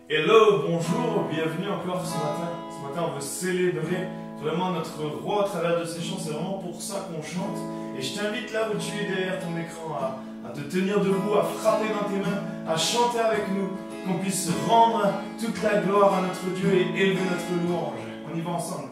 Hello, bonjour, bienvenue encore ce matin. Ce matin, on veut célébrer vraiment notre roi à travers de ces chants. C'est vraiment pour ça qu'on chante. Et je t'invite là où tu es derrière ton écran à te tenir debout, à frapper dans tes mains, à chanter avec nous, qu'on puisse rendre toute la gloire à notre Dieu et élever notre louange. On y va ensemble.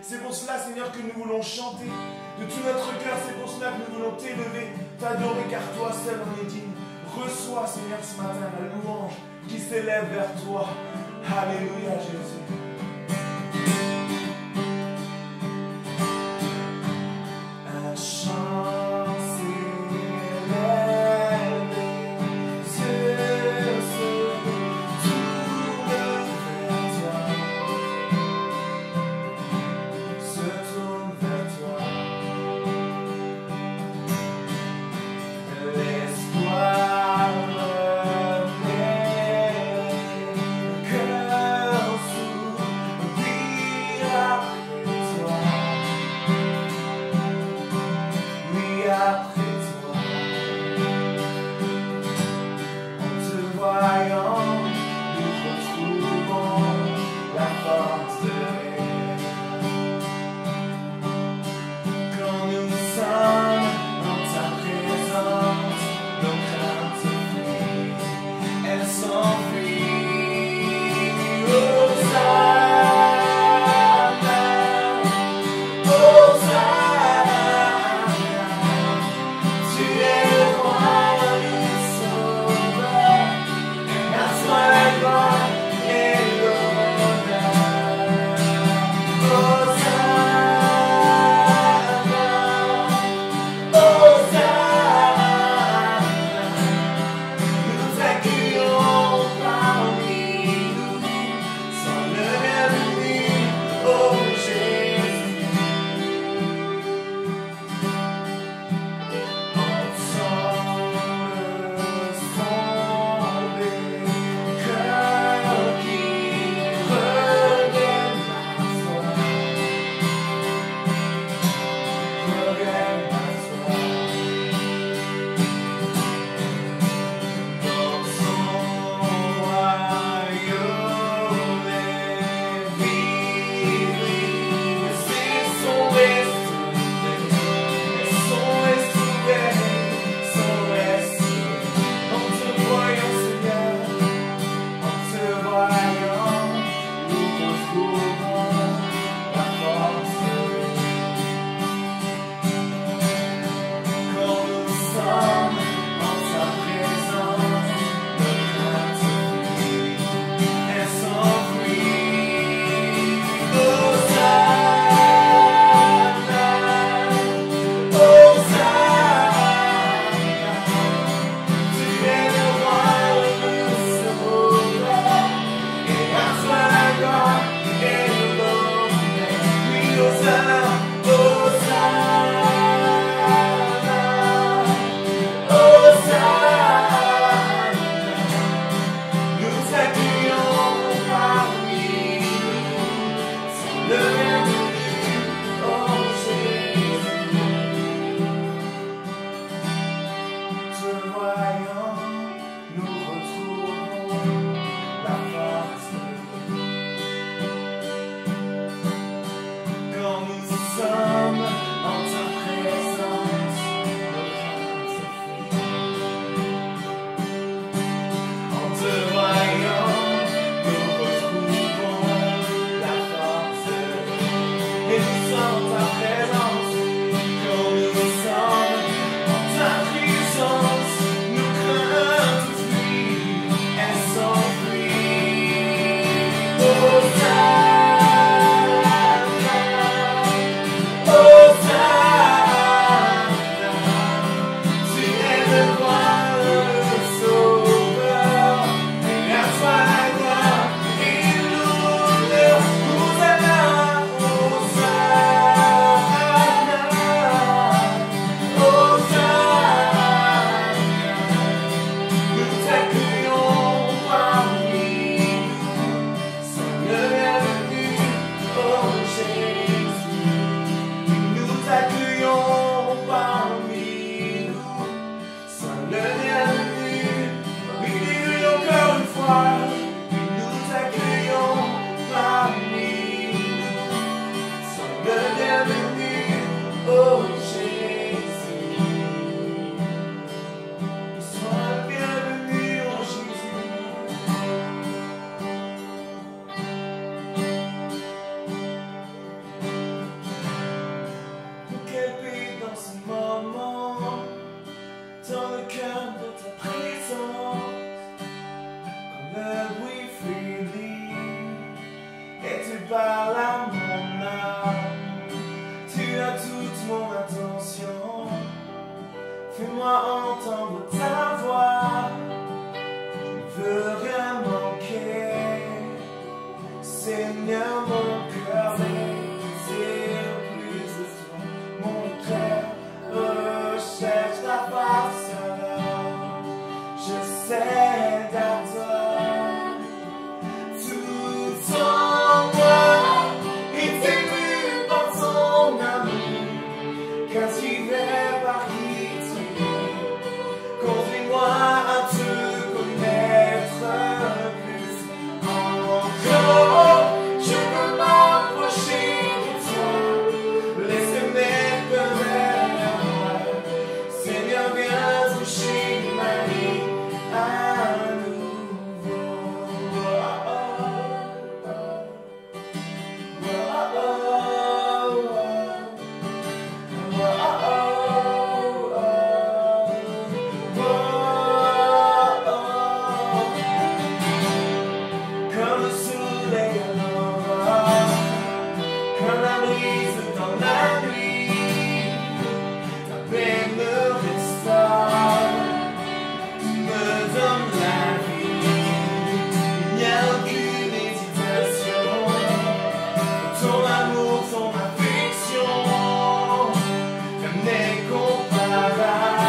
C'est pour cela, Seigneur, que nous voulons chanter de tout notre cœur. C'est pour cela que nous voulons t'élever, t'adorer, car toi seul en es digne. Reçois, Seigneur, ce matin la louange qui s'élève vers toi. Alléluia, Jésus. Un chant s'élève sur ce tourne vers toi. Se tourne vers toi. L'espoir renaît, le cœur s'ouvre. mon attention. Fais-moi entendre ta voix. Je ne veux rien manquer. Seigneur, mon cœur désire plus de toi. Mon cœur recherche ta face. Je cède à toi. Tout en moi est ému par ton amour. Captivé par qui tu es. Conduis-moi à te connaître plus encore. Je veux m'approcher de toi. Laisse mes peurs à moi. Seigneur, viens toucher ma vie à nouveau. Comme le soleil à l'aurore, comme la brise dans la nuit, ta paix me restaure, tu me donnes la vie. Il n'y a aucune hésitation, ton amour, ton affection, rien n'est comparable.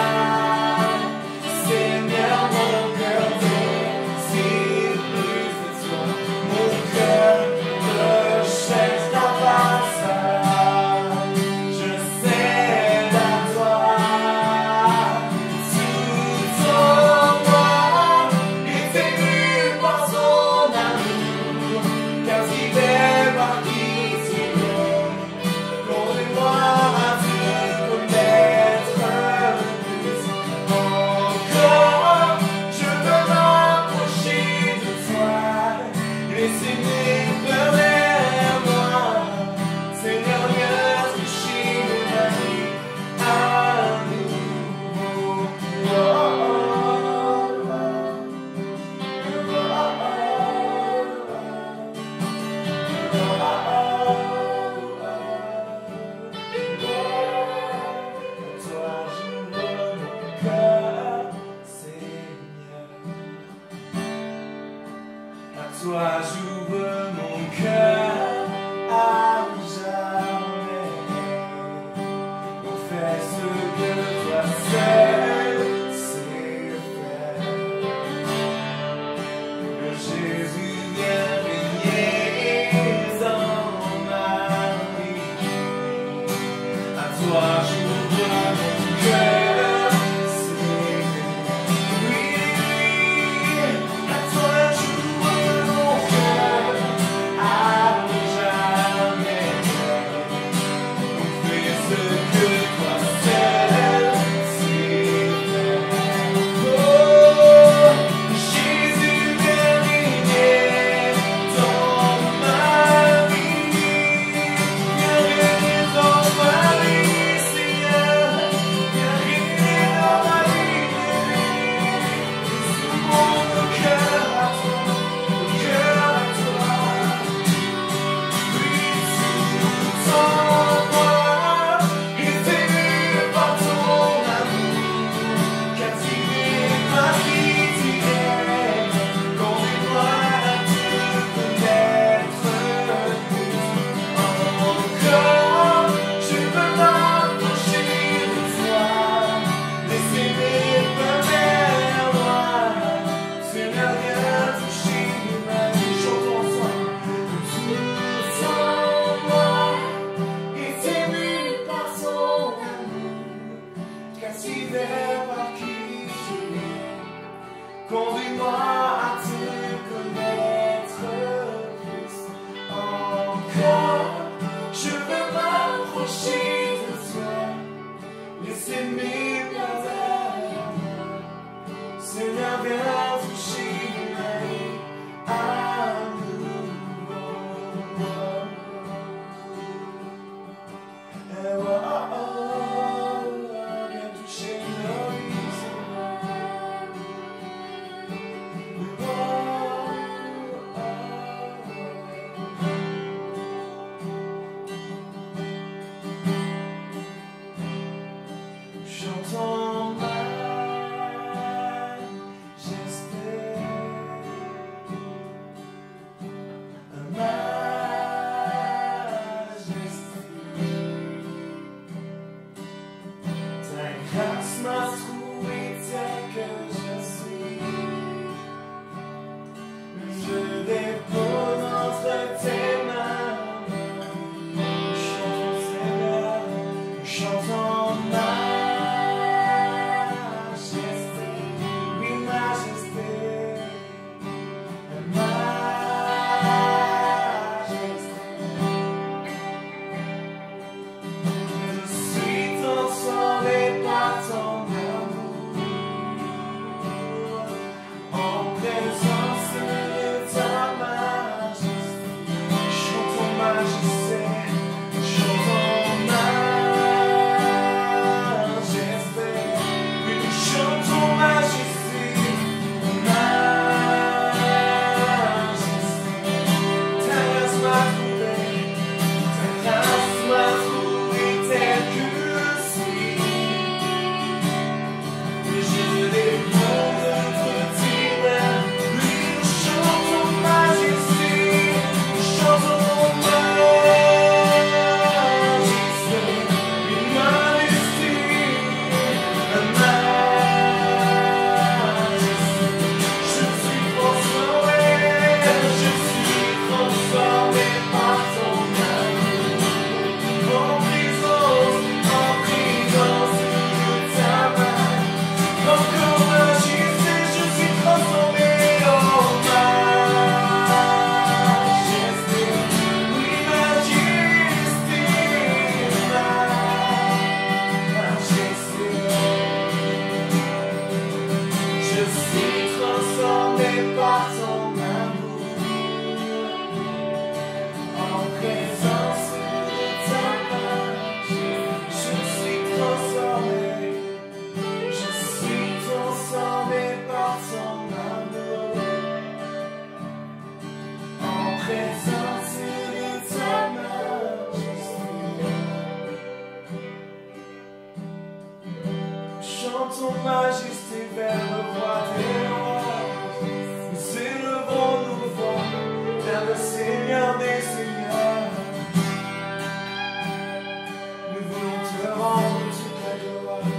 Seigneur, mon cœur désire plus de toi. Mon cœur recherche ta face. Je cède à toi. Tout en moi est ému par son amour. Captivé par qui tu es. Conduis-moi à te connaître plus encore. Je veux m'approcher de toi. Laissez-moi pleurer à moi. Seigneur, viens toucher ma vie à nouveau. Toi, j'ouvre mon cœur, Seigneur. À toi j'ouvre mon cœur à jamais. On fait ce que toi seul sais faire. Jésus, viens régner dans ma vie. À toi j'ouvre mon cœur, Seigneur. Oui, à toi j'ouvre mon cœur à jamais. On fait ce que toi seul sais faire. Oh, Jésus, viens régner dans ma vie. Viens régner dans ma vie, Seigneur. Viens Chantons majesté vers le roi des rois. Nous élevons nos voix vers le Seigneur des Seigneurs. Nous voulons te rendre toute la gloire.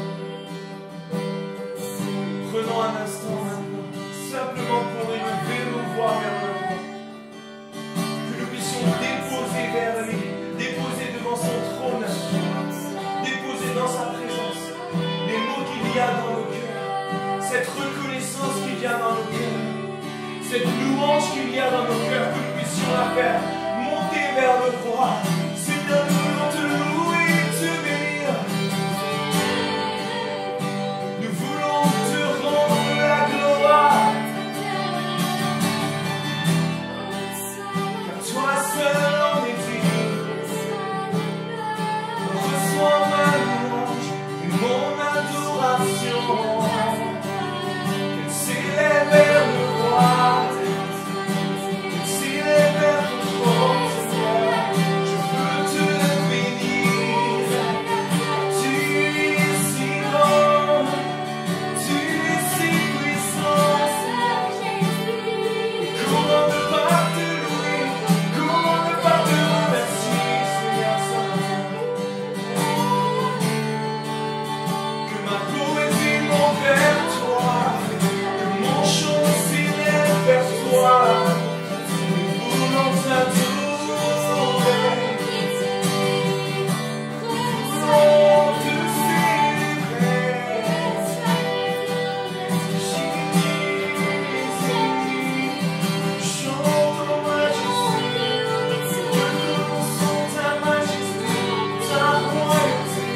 Prenons un instant maintenant, simplement pour élever nos voix vers le roi. Que nous puissions déposer vers lui, déposer devant son trône, déposer dans sa présence les mots qu'il y a dans nos cœurs, cette reconnaissance qu'il y a dans nos cœurs, cette louange qu'il y a dans nos cœurs, que nous puissions la faire monter vers le roi. Seigneur, nous voulons te louer et te bénir. Nous voulons te rendre la gloire. Car toi seul en es digne. Reçois ma louange et mon adoration. Qu'elle s'élève vers le roi. Qu'elle s'élève vers ton trône, Seigneur. Je veux te bénir. Tu es si grand. Tu es si puissant. Comment ne pas te louer? Comment ne pas te remercier, Seigneur Saint? Que ma poésie monte vers toi, que mon chant s'élève vers toi. Nous voulons t'adorer, nous voulons te célébrer. Jésus, chantons majesté, reconnaissons ta majesté, ta royauté.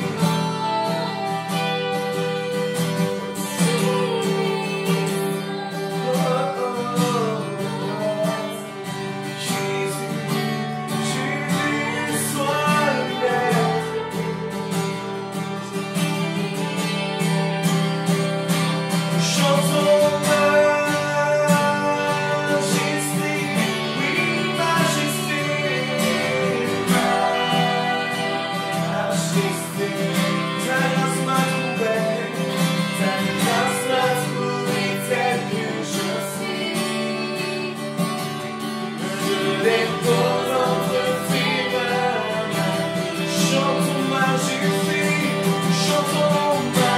Jésus, sois le Père. Chantons majesté, oui majesté, majesté. Ta grâce m'a trouvé, ta grâce m'a trouvé tel que je suis. Je dépose entre tes mains. Chantons majesté, chantons majesté.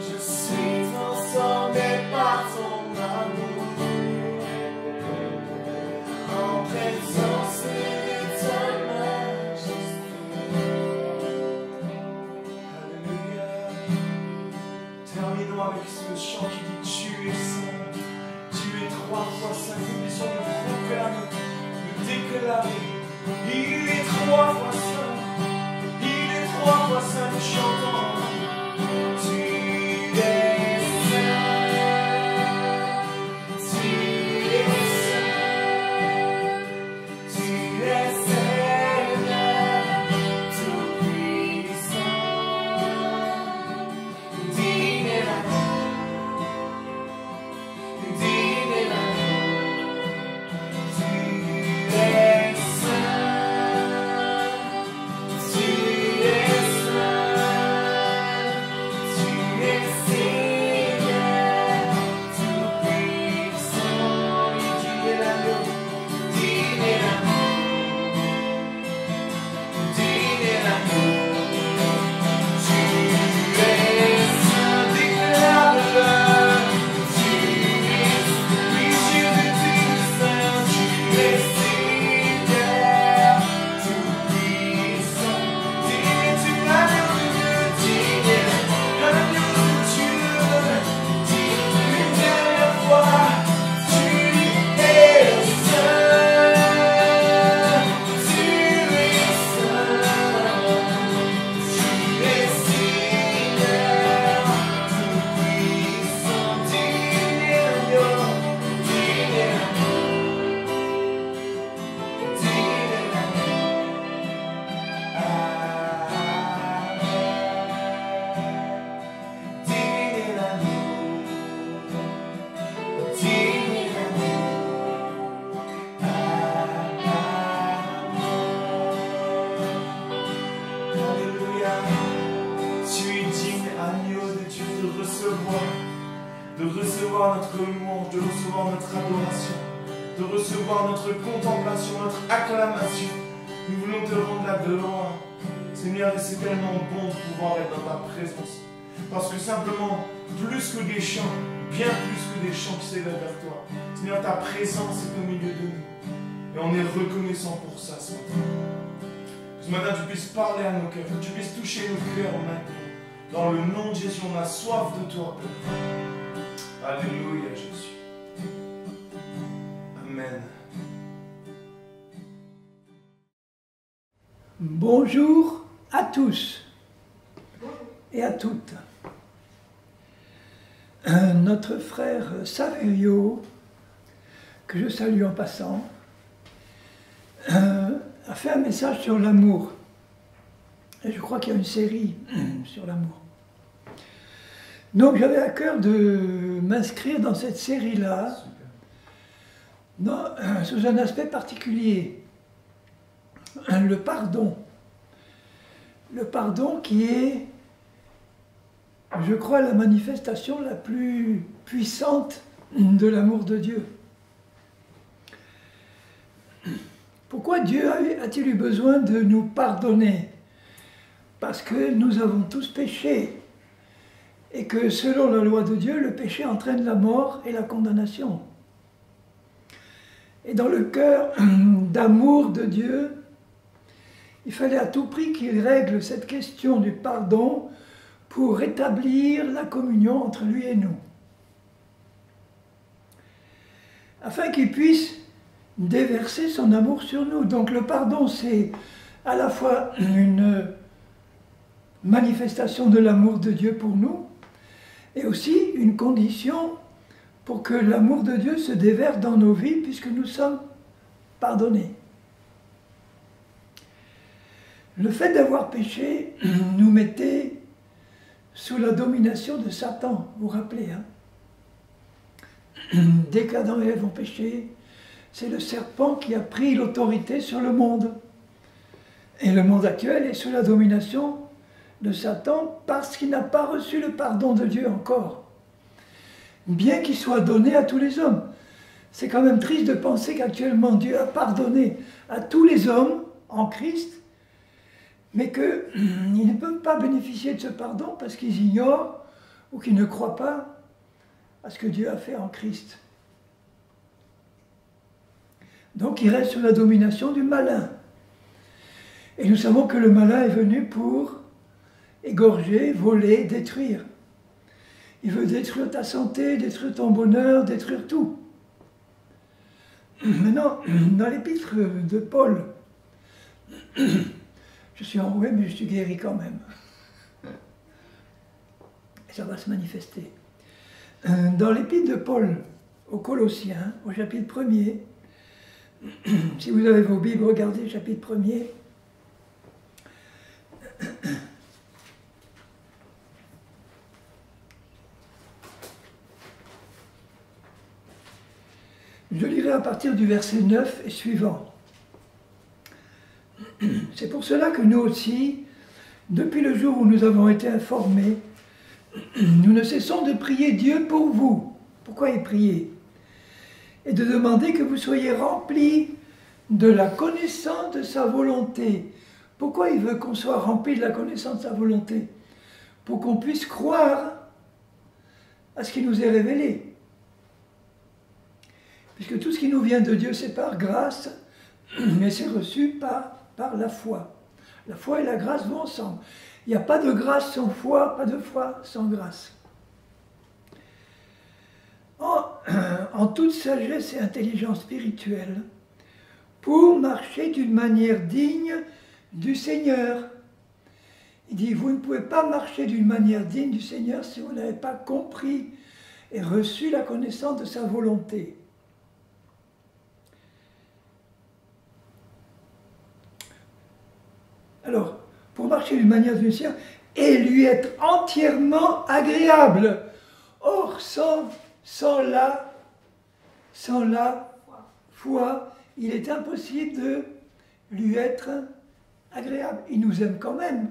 Je suis transformé par ton amour, en présence de ta majesté. Alléluia. Terminons avec ce chant qui dit tu es saint, tu es 3 fois saint. Nous puissions nous proclamer, nous déclarer, il est 3 fois saint, il est 3 fois saint. Nous chantons. Tu es saint, tu es saint, tu es Seigneur tout-puissant. Digne est l'agneau, digne est l'agneau. Tu es saint, tu es saint. recevoir notre louange, de recevoir notre adoration, de recevoir notre contemplation, notre acclamation. Nous voulons te rendre la gloire. Seigneur, et c'est tellement bon de pouvoir être dans ta présence. Parce que simplement, plus que des chants, bien plus que des chants qui s'élèvent vers toi, Seigneur, ta présence est au milieu de nous. Et on est reconnaissant pour ça ce matin. Ce matin, tu puisses parler à nos cœurs, que tu puisses toucher nos cœurs maintenant. Dans le nom de Jésus, on a soif de toi, Père. Alléluia, Jésus. Amen. Bonjour à tous et à toutes. Notre frère Saverio, que je salue en passant, a fait un message sur l'amour. Et je crois qu'il y a une série sur l'amour. Donc j'avais à cœur de m'inscrire dans cette série-là, sous un aspect particulier. Le pardon. Le pardon qui est, je crois, la manifestation la plus puissante de l'amour de Dieu. Pourquoi Dieu a-t-il eu besoin de nous pardonner? Parce que nous avons tous péché et que selon la loi de Dieu, le péché entraîne la mort et la condamnation. Et dans le cœur d'amour de Dieu, il fallait à tout prix qu'il règle cette question du pardon pour rétablir la communion entre lui et nous. Afin qu'il puisse déverser son amour sur nous. Donc le pardon, c'est à la fois une manifestation de l'amour de Dieu pour nous, et aussi une condition pour que l'amour de Dieu se déverse dans nos vies, puisque nous sommes pardonnés. Le fait d'avoir péché nous mettait sous la domination de Satan, vous vous rappelez, hein? Dès qu'Adam et Ève ont péché, c'est le serpent qui a pris l'autorité sur le monde. Et le monde actuel est sous la domination de Satan parce qu'il n'a pas reçu le pardon de Dieu encore, bien qu'il soit donné à tous les hommes. C'est quand même triste de penser qu'actuellement Dieu a pardonné à tous les hommes en Christ, mais qu'ils ne peuvent pas bénéficier de ce pardon parce qu'ils ignorent ou qu'ils ne croient pas à ce que Dieu a fait en Christ. Donc il reste sous la domination du malin. Et nous savons que le malin est venu pour égorger, voler, détruire. Il veut détruire ta santé, détruire ton bonheur, détruire tout. Maintenant, dans l'épître de Paul, je suis enroué, mais je suis guéri quand même. Et ça va se manifester. Dans l'épître de Paul aux Colossiens, au chapitre 1er, si vous avez vos Bibles, regardez le chapitre 1er. Je lirai à partir du verset 9 et suivant. C'est pour cela que nous aussi, depuis le jour où nous avons été informés, nous ne cessons de prier Dieu pour vous. Pourquoi y prier? Et de demander que vous soyez remplis de la connaissance de sa volonté. Pourquoi il veut qu'on soit rempli de la connaissance de sa volonté? Pour qu'on puisse croire à ce qui nous est révélé. Puisque tout ce qui nous vient de Dieu, c'est par grâce, mais c'est reçu par la foi. La foi et la grâce vont ensemble. Il n'y a pas de grâce sans foi, pas de foi sans grâce. En toute sagesse et intelligence spirituelle, pour marcher d'une manière digne du Seigneur. Il dit, vous ne pouvez pas marcher d'une manière digne du Seigneur si vous n'avez pas compris et reçu la connaissance de sa volonté. Alors, pour marcher d'une manière digne du Seigneur et lui être entièrement agréable. Or, sans la foi, il est impossible de lui être agréable. Il nous aime quand même,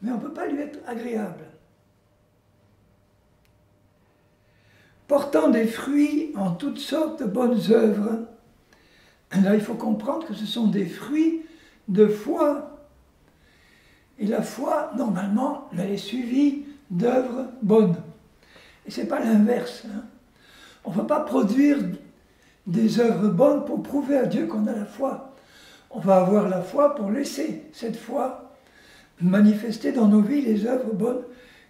mais on ne peut pas lui être agréable. portant des fruits en toutes sortes de bonnes œuvres. Là, il faut comprendre que ce sont des fruits de foi. Et la foi, normalement, elle est suivie d'œuvres bonnes. Et ce n'est pas l'inverse. Hein. On ne va pas produire des œuvres bonnes pour prouver à Dieu qu'on a la foi. On va avoir la foi pour laisser cette foi manifester dans nos vies les œuvres bonnes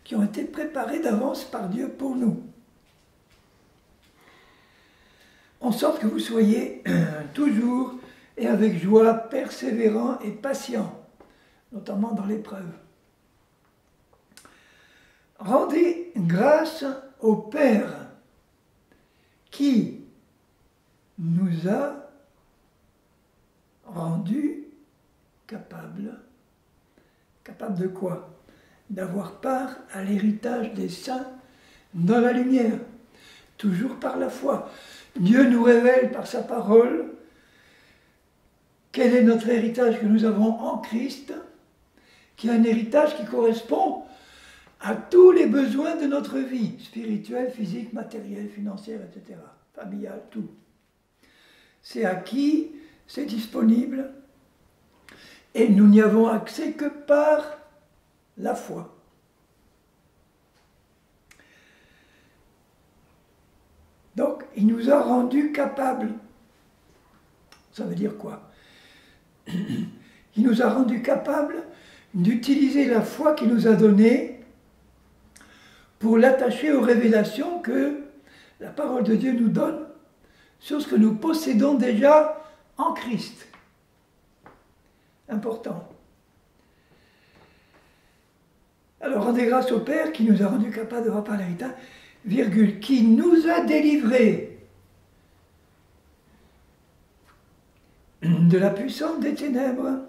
qui ont été préparées d'avance par Dieu pour nous. En sorte que vous soyez toujours et avec joie, persévérants et patients, notamment dans l'épreuve. Rendez grâce au Père qui nous a rendus capables. Capables de quoi? D'avoir part à l'héritage des saints dans la lumière, toujours par la foi. Dieu nous révèle par sa parole quel est notre héritage que nous avons en Christ, qui est un héritage qui correspond à tous les besoins de notre vie, spirituelle, physique, matérielle, financière, etc., familiale, tout. C'est acquis, c'est disponible, et nous n'y avons accès que par la foi. Donc, il nous a rendus capables. Ça veut dire quoi? Il nous a rendus capables d'utiliser la foi qu'il nous a donnée pour l'attacher aux révélations que la parole de Dieu nous donne sur ce que nous possédons déjà en Christ. Important. Alors, rendez grâce au Père qui nous a rendus capables de voir par l'héritage, virgule, qui nous a délivrés de la puissance des ténèbres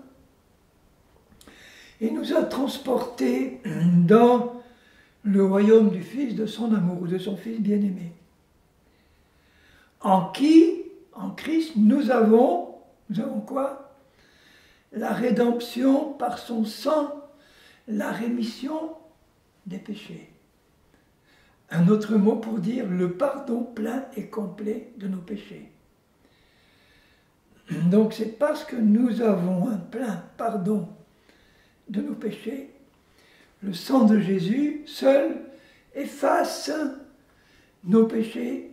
et nous a transportés dans le royaume du Fils de son amour, ou de son Fils bien-aimé, en qui, en Christ, nous avons quoi? La rédemption par son sang, la rémission des péchés. Un autre mot pour dire le pardon plein et complet de nos péchés. Donc c'est parce que nous avons un plein pardon de nos péchés, le sang de Jésus seul efface nos péchés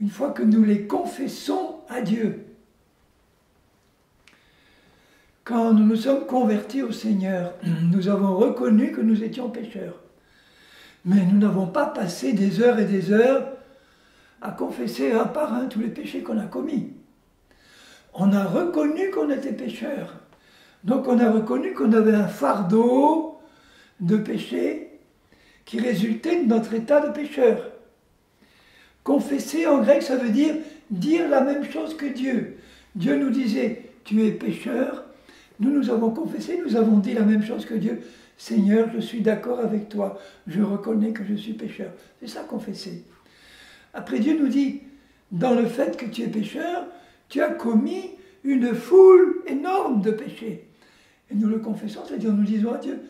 une fois que nous les confessons à Dieu. Quand nous nous sommes convertis au Seigneur, nous avons reconnu que nous étions pécheurs. Mais nous n'avons pas passé des heures et des heures à confesser un par un tous les péchés qu'on a commis. On a reconnu qu'on était pécheurs. Donc on a reconnu qu'on avait un fardeau de péché qui résultait de notre état de pécheur. Confesser en grec, ça veut dire la même chose que Dieu. Dieu nous disait, tu es pécheur. Nous avons confessé, nous avons dit la même chose que Dieu. Seigneur, je suis d'accord avec toi, je reconnais que je suis pécheur. C'est ça, confesser. Après, Dieu nous dit, dans le fait que tu es pécheur, tu as commis une foule énorme de péchés. Et nous le confessons, c'est-à-dire nous disons à Dieu,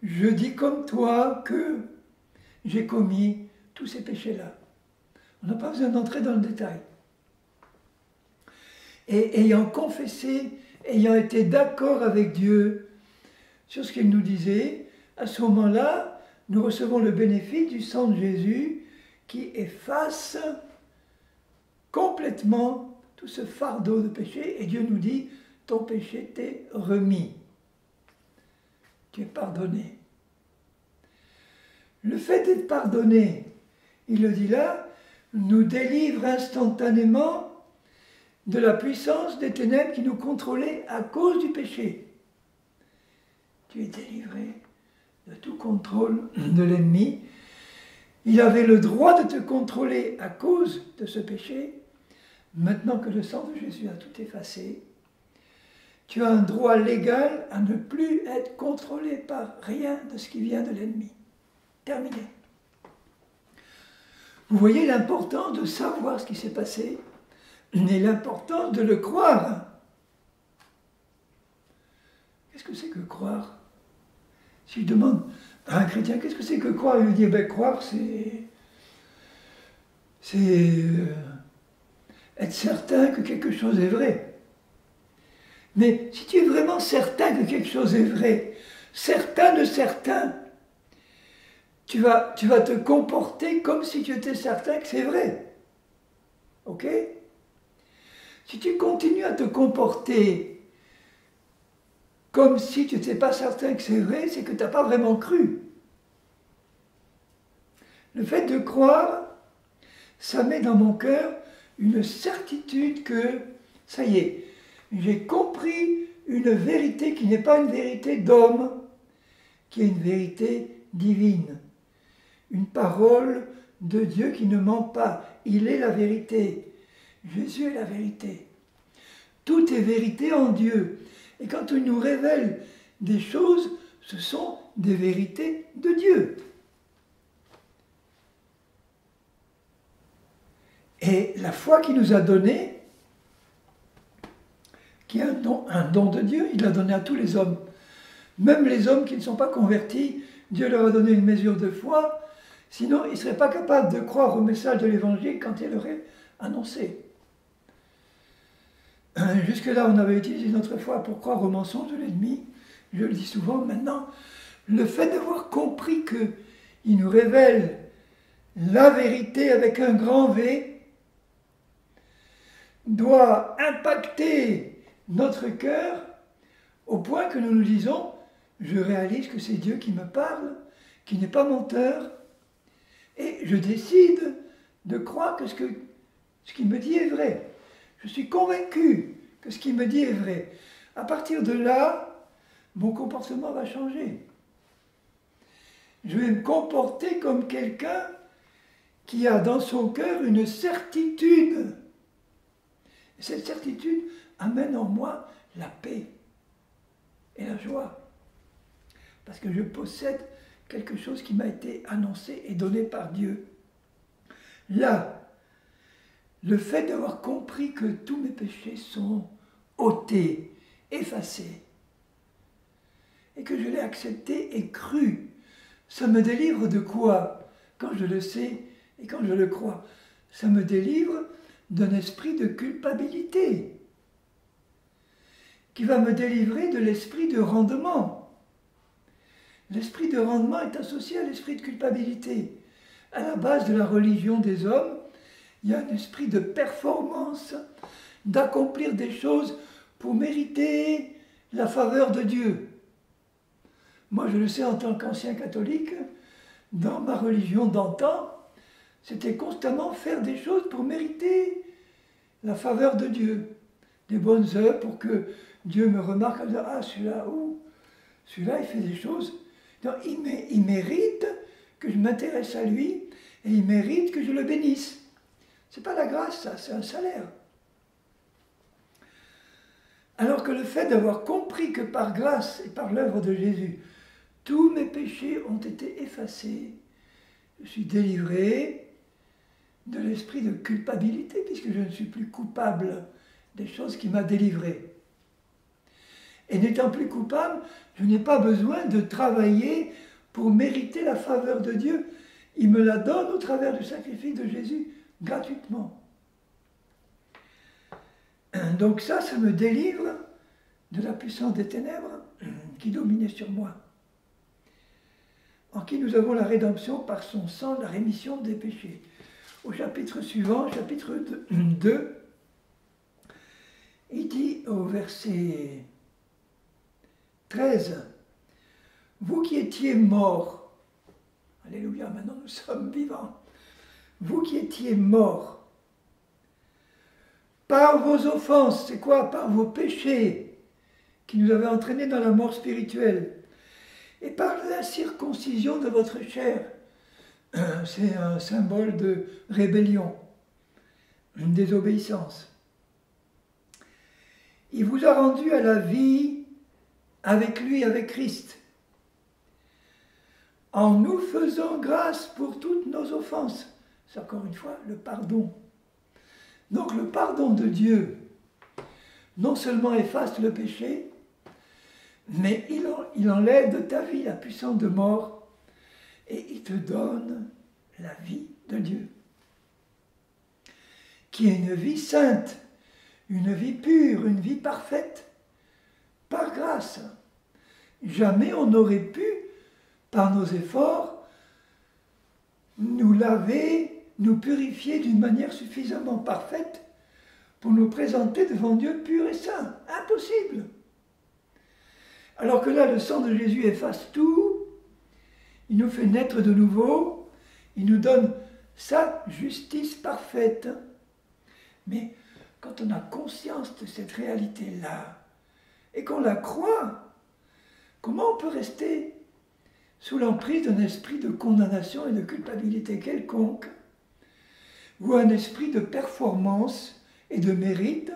je dis comme toi que j'ai commis tous ces péchés-là. On n'a pas besoin d'entrer dans le détail. Et ayant confessé, ayant été d'accord avec Dieu sur ce qu'il nous disait, à ce moment-là, nous recevons le bénéfice du sang de Jésus qui efface complètement tout ce fardeau de péché. Et Dieu nous dit, ton péché t'est remis. Tu es pardonné. Le fait d'être pardonné, il le dit là, nous délivre instantanément de la puissance des ténèbres qui nous contrôlaient à cause du péché. Tu es délivré de tout contrôle de l'ennemi. Il avait le droit de te contrôler à cause de ce péché. Maintenant que le sang de Jésus a tout effacé, tu as un droit légal à ne plus être contrôlé par rien de ce qui vient de l'ennemi. Terminé. Vous voyez l'importance de savoir ce qui s'est passé et l'importance de le croire. Qu'est-ce que c'est que croire? Si je demande à un chrétien, qu'est-ce que c'est que croire? Il me dit, ben, croire, c'est être certain que quelque chose est vrai. Mais si tu es vraiment certain que quelque chose est vrai, certain de certain, tu vas te comporter comme si tu étais certain que c'est vrai. Ok? Si tu continues à te comporter comme si tu n'étais pas certain que c'est vrai, c'est que tu n'as pas vraiment cru. Le fait de croire, ça met dans mon cœur une certitude que, ça y est, j'ai compris une vérité qui n'est pas une vérité d'homme, qui est une vérité divine. Une parole de Dieu qui ne ment pas. Il est la vérité. Jésus est la vérité. Tout est vérité en Dieu. Et quand il nous révèle des choses, ce sont des vérités de Dieu. Et la foi qu'il nous a donnée, qui est un don de Dieu, il l'a donné à tous les hommes. Même les hommes qui ne sont pas convertis, Dieu leur a donné une mesure de foi, sinon ils ne seraient pas capables de croire au message de l'Évangile quand il l'aurait annoncé. Jusque-là, on avait utilisé notre foi pour croire au mensonge de l'ennemi. Je le dis souvent maintenant. Le fait d'avoir compris qu'il nous révèle la vérité avec un grand V doit impacter notre cœur au point que nous nous disons « Je réalise que c'est Dieu qui me parle, qui n'est pas menteur, et je décide de croire que ce qu'il me dit est vrai. » Je suis convaincu que ce qu'il me dit est vrai. À partir de là, mon comportement va changer. Je vais me comporter comme quelqu'un qui a dans son cœur une certitude. Et cette certitude amène en moi la paix et la joie. Parce que je possède quelque chose qui m'a été annoncé et donné par Dieu. Là, le fait d'avoir compris que tous mes péchés sont ôtés, effacés, et que je l'ai accepté et cru, ça me délivre de quoi? Quand je le sais et quand je le crois, ça me délivre d'un esprit de culpabilité, qui va me délivrer de l'esprit de rendement. L'esprit de rendement est associé à l'esprit de culpabilité. À la base de la religion des hommes, il y a un esprit de performance, d'accomplir des choses pour mériter la faveur de Dieu. Moi, je le sais en tant qu'ancien catholique, dans ma religion d'antan, c'était constamment faire des choses pour mériter la faveur de Dieu. Des bonnes œuvres pour que Dieu me remarque en disant « Ah, celui-là, il fait des choses. Donc, il mérite que je m'intéresse à lui et il mérite que je le bénisse. » C'est pas la grâce, ça, c'est un salaire. Alors que le fait d'avoir compris que par grâce et par l'œuvre de Jésus, tous mes péchés ont été effacés, je suis délivré de l'esprit de culpabilité, puisque je ne suis plus coupable des choses qui m'a délivré. Et n'étant plus coupable, je n'ai pas besoin de travailler pour mériter la faveur de Dieu. Il me la donne au travers du sacrifice de Jésus, gratuitement. Donc ça me délivre de la puissance des ténèbres qui dominait sur moi. En qui nous avons la rédemption par son sang, la rémission des péchés. Au chapitre suivant, chapitre 2, il dit au verset 13, « Vous qui étiez morts, alléluia, maintenant nous sommes vivants, vous qui étiez morts, par vos offenses, c'est quoi? Par vos péchés qui nous avaient entraînés dans la mort spirituelle, et par la circoncision de votre chair. » C'est un symbole de rébellion, une désobéissance. Il vous a rendu à la vie avec lui, avec Christ, en nous faisant grâce pour toutes nos offenses. C'est encore une fois le pardon. Donc le pardon de Dieu non seulement efface le péché, mais il enlève de ta vie la puissance de mort et il te donne la vie de Dieu. qui est une vie sainte, une vie pure, une vie parfaite, par grâce. Jamais on n'aurait pu, par nos efforts, nous laver, nous purifier d'une manière suffisamment parfaite pour nous présenter devant Dieu pur et saint. Impossible. Alors que là, le sang de Jésus efface tout, il nous fait naître de nouveau, il nous donne sa justice parfaite. Mais quand on a conscience de cette réalité-là, et qu'on la croit, comment on peut rester sous l'emprise d'un esprit de condamnation et de culpabilité quelconque, ou un esprit de performance et de mérite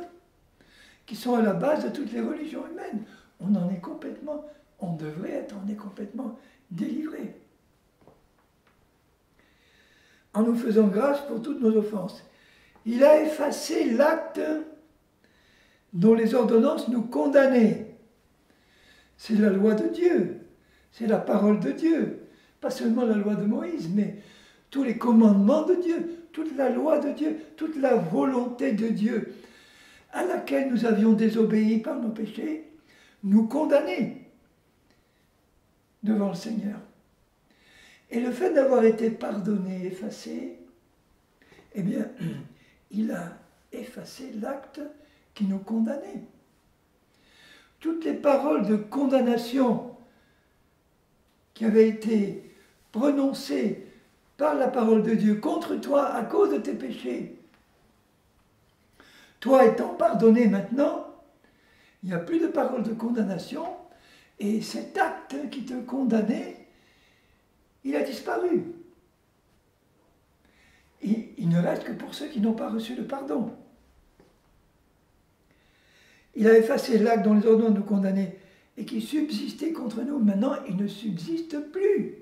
qui sont à la base de toutes les religions humaines? On en est complètement, on devrait être, on est complètement délivré. En nous faisant grâce pour toutes nos offenses. Il a effacé l'acte dont les ordonnances nous condamnaient. C'est la loi de Dieu, c'est la parole de Dieu. Pas seulement la loi de Moïse, mais tous les commandements de Dieu, toute la loi de Dieu, toute la volonté de Dieu à laquelle nous avions désobéi par nos péchés, nous condamnait devant le Seigneur. Et le fait d'avoir été pardonné, effacé, eh bien, il a effacé l'acte qui nous condamnait. Toutes les paroles de condamnation qui avaient été prononcées par la parole de Dieu contre toi à cause de tes péchés, toi étant pardonné maintenant, il n'y a plus de paroles de condamnation, et cet acte qui te condamnait, il a disparu. Et il ne reste que pour ceux qui n'ont pas reçu le pardon. Il a effacé l'acte dont les ordonnances nous condamnaient et qui subsistait contre nous. Maintenant, il ne subsiste plus.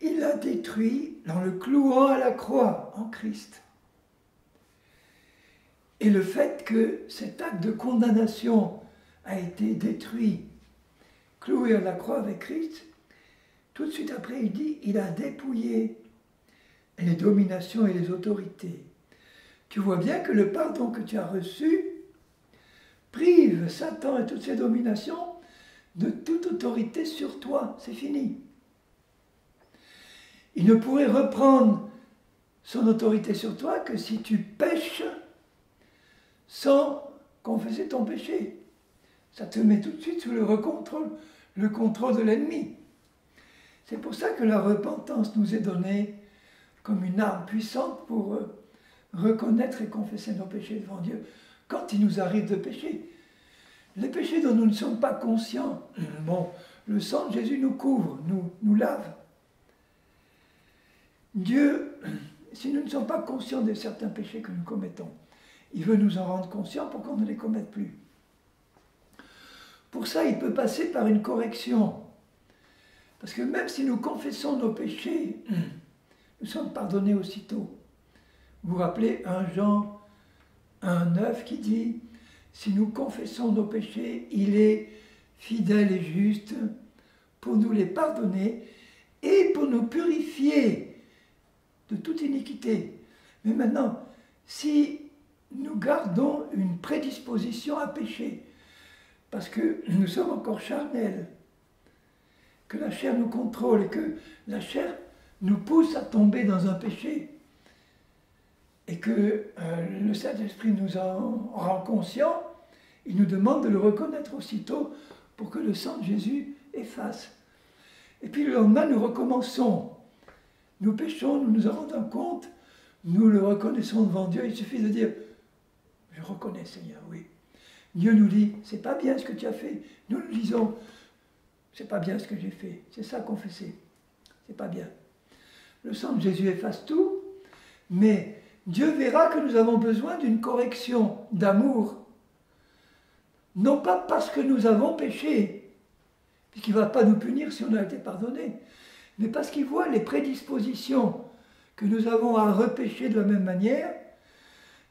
Il l'a détruit en le clouant à la croix en Christ. Et le fait que cet acte de condamnation a été détruit, cloué à la croix avec Christ, tout de suite après il dit, il a dépouillé les dominations et les autorités. Tu vois bien que le pardon que tu as reçu prive Satan et toutes ses dominations de toute autorité sur toi. C'est fini. Il ne pourrait reprendre son autorité sur toi que si tu pèches sans confesser ton péché. Ça te met tout de suite sous le contrôle de l'ennemi. C'est pour ça que la repentance nous est donnée comme une arme puissante pour reconnaître et confesser nos péchés devant Dieu quand il nous arrive de pécher. Les péchés dont nous ne sommes pas conscients, bon, le sang de Jésus nous couvre, nous lave. Dieu, si nous ne sommes pas conscients de certains péchés que nous commettons, il veut nous en rendre conscients pour qu'on ne les commette plus. Pour ça, il peut passer par une correction. Parce que même si nous confessons nos péchés, nous sommes pardonnés aussitôt. Vous vous rappelez 1 Jean 1,9 qui dit « Si nous confessons nos péchés, il est fidèle et juste pour nous les pardonner et pour nous purifier de toute iniquité. » Mais maintenant, si nous gardons une prédisposition à pécher, parce que nous sommes encore charnels, que la chair nous contrôle et que la chair nous pousse à tomber dans un péché, et que le Saint-Esprit nous en rend conscients, il nous demande de le reconnaître aussitôt pour que le sang de Jésus efface. Et puis le lendemain, nous recommençons. Nous péchons, nous nous en rendons compte, nous le reconnaissons devant Dieu. Il suffit de dire « Je reconnais, Seigneur, oui ». Dieu nous dit « C'est pas bien ce que tu as fait ». Nous nous disons « C'est pas bien ce que j'ai fait ». C'est ça, confesser. C'est pas bien. Le sang de Jésus efface tout, mais Dieu verra que nous avons besoin d'une correction d'amour. Non pas parce que nous avons péché, puisqu'il ne va pas nous punir si on a été pardonné, mais parce qu'il voit les prédispositions que nous avons à repécher de la même manière.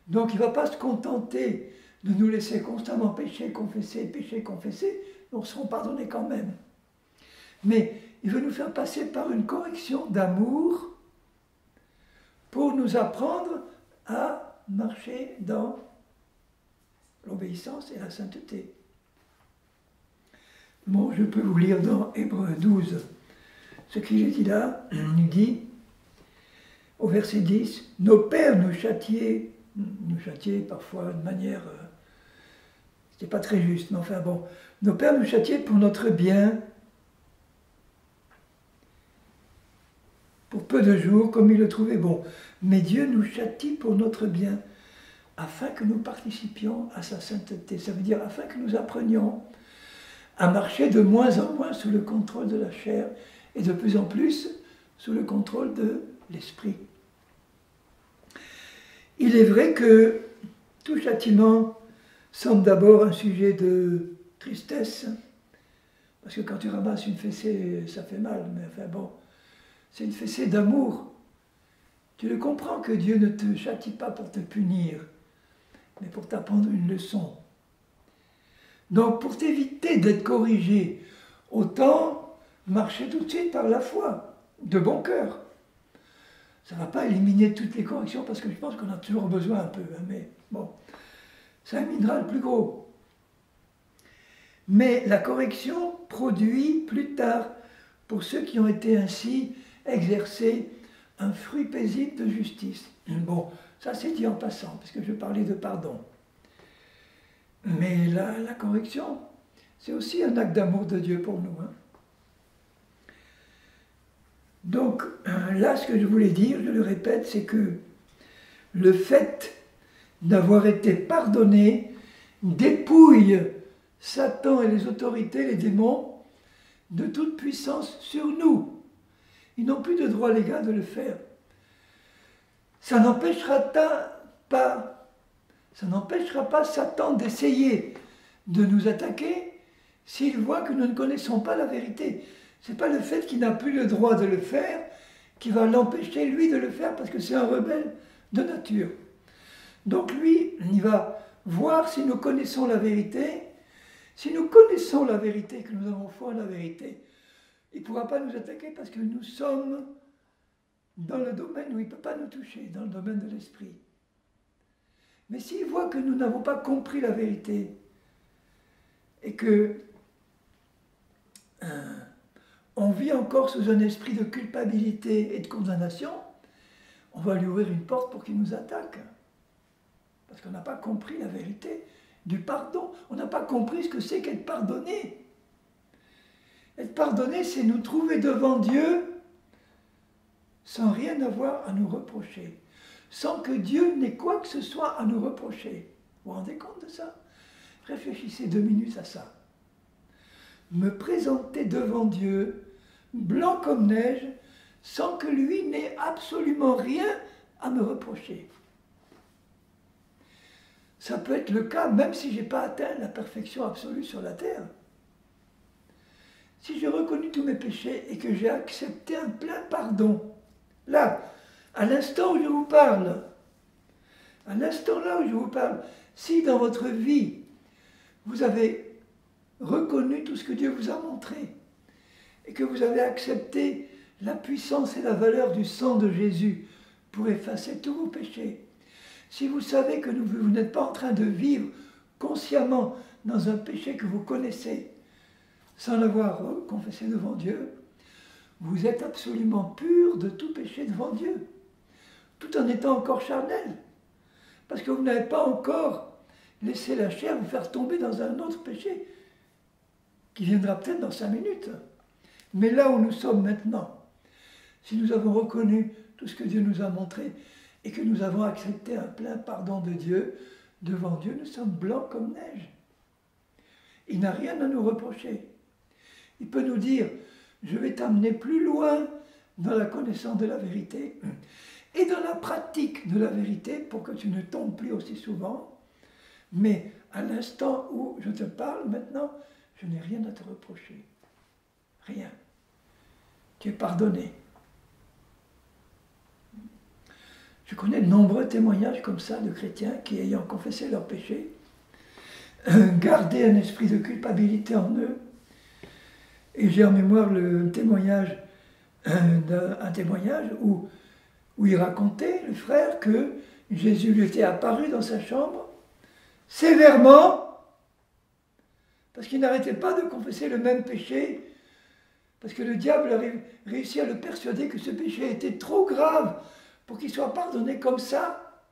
Donc il ne va pas se contenter de nous laisser constamment pécher, confesser, nous serons pardonnés quand même. Mais il veut nous faire passer par une correction d'amour pour nous apprendre à marcher dans l'obéissance et la sainteté. Bon, je peux vous lire dans Hébreux 12 ce qu'il est dit là. Il dit, au verset 10, « Nos pères nous châtiaient parfois de manière... c'était pas très juste, mais enfin bon. Nos pères nous châtiaient pour notre bien, pour peu de jours, comme ils le trouvaient bon. Mais Dieu nous châtie pour notre bien, afin que nous participions à sa sainteté. » Ça veut dire afin que nous apprenions à marcher de moins en moins sous le contrôle de la chair et de plus en plus sous le contrôle de l'esprit. Il est vrai que tout châtiment semble d'abord un sujet de tristesse, parce que quand tu ramasses une fessée, ça fait mal, mais enfin bon, c'est une fessée d'amour. Tu le comprends que Dieu ne te châtie pas pour te punir, mais pour t'apprendre une leçon. Donc pour t'éviter d'être corrigé, autant marcher tout de suite par la foi, de bon cœur. Ça ne va pas éliminer toutes les corrections, parce que je pense qu'on a toujours besoin un peu, hein, mais bon, ça éliminera le plus gros. Mais la correction produit plus tard, pour ceux qui ont été ainsi exercés, un fruit paisible de justice. Bon, ça c'est dit en passant, parce que je parlais de pardon. Mais la correction, c'est aussi un acte d'amour de Dieu pour nous. Hein. Donc là, ce que je voulais dire, je le répète, c'est que le fait d'avoir été pardonné dépouille Satan et les autorités, les démons, de toute puissance sur nous. Ils n'ont plus de droit légal de le faire. Ça n'empêchera pas Satan d'essayer de nous attaquer s'il voit que nous ne connaissons pas la vérité. Ce n'est pas le fait qu'il n'a plus le droit de le faire qui va l'empêcher, lui, de le faire, parce que c'est un rebelle de nature. Donc lui, il va voir si nous connaissons la vérité. Si nous connaissons la vérité, que nous avons foi en la vérité, il ne pourra pas nous attaquer parce que nous sommes dans le domaine où il ne peut pas nous toucher, dans le domaine de l'esprit. Mais s'il voit que nous n'avons pas compris la vérité et que on vit encore sous un esprit de culpabilité et de condamnation, on va lui ouvrir une porte pour qu'il nous attaque. Parce qu'on n'a pas compris la vérité du pardon. On n'a pas compris ce que c'est qu'être pardonné. Être pardonné, c'est nous trouver devant Dieu sans rien avoir à nous reprocher. Sans que Dieu n'ait quoi que ce soit à nous reprocher. Vous vous rendez compte de ça? Réfléchissez 2 minutes à ça. Me présenter devant Dieu, blanc comme neige, sans que lui n'ait absolument rien à me reprocher. Ça peut être le cas même si je n'ai pas atteint la perfection absolue sur la terre. Si j'ai reconnu tous mes péchés et que j'ai accepté un plein pardon, là, à l'instant où je vous parle, à l'instant là où je vous parle, si dans votre vie, vous avez reconnu tout ce que Dieu vous a montré et que vous avez accepté la puissance et la valeur du sang de Jésus pour effacer tous vos péchés, si vous savez que vous n'êtes pas en train de vivre consciemment dans un péché que vous connaissez, sans l'avoir confessé devant Dieu, vous êtes absolument pur de tout péché devant Dieu, tout en étant encore charnel, parce que vous n'avez pas encore laissé la chair vous faire tomber dans un autre péché, qui viendra peut-être dans 5 minutes. Mais là où nous sommes maintenant, si nous avons reconnu tout ce que Dieu nous a montré, et que nous avons accepté un plein pardon de Dieu, devant Dieu, nous sommes blancs comme neige. Il n'a rien à nous reprocher. Il peut nous dire, je vais t'amener plus loin dans la connaissance de la vérité et dans la pratique de la vérité pour que tu ne tombes plus aussi souvent. Mais à l'instant où je te parle maintenant, je n'ai rien à te reprocher. Rien. Tu es pardonné. Je connais de nombreux témoignages comme ça de chrétiens qui, ayant confessé leurs péchés, gardaient un esprit de culpabilité en eux. Et j'ai en mémoire le témoignage, un témoignage où où il racontait, le frère, que Jésus lui était apparu dans sa chambre, sévèrement, parce qu'il n'arrêtait pas de confesser le même péché, parce que le diable a réussi à le persuader que ce péché était trop grave pour qu'il soit pardonné comme ça.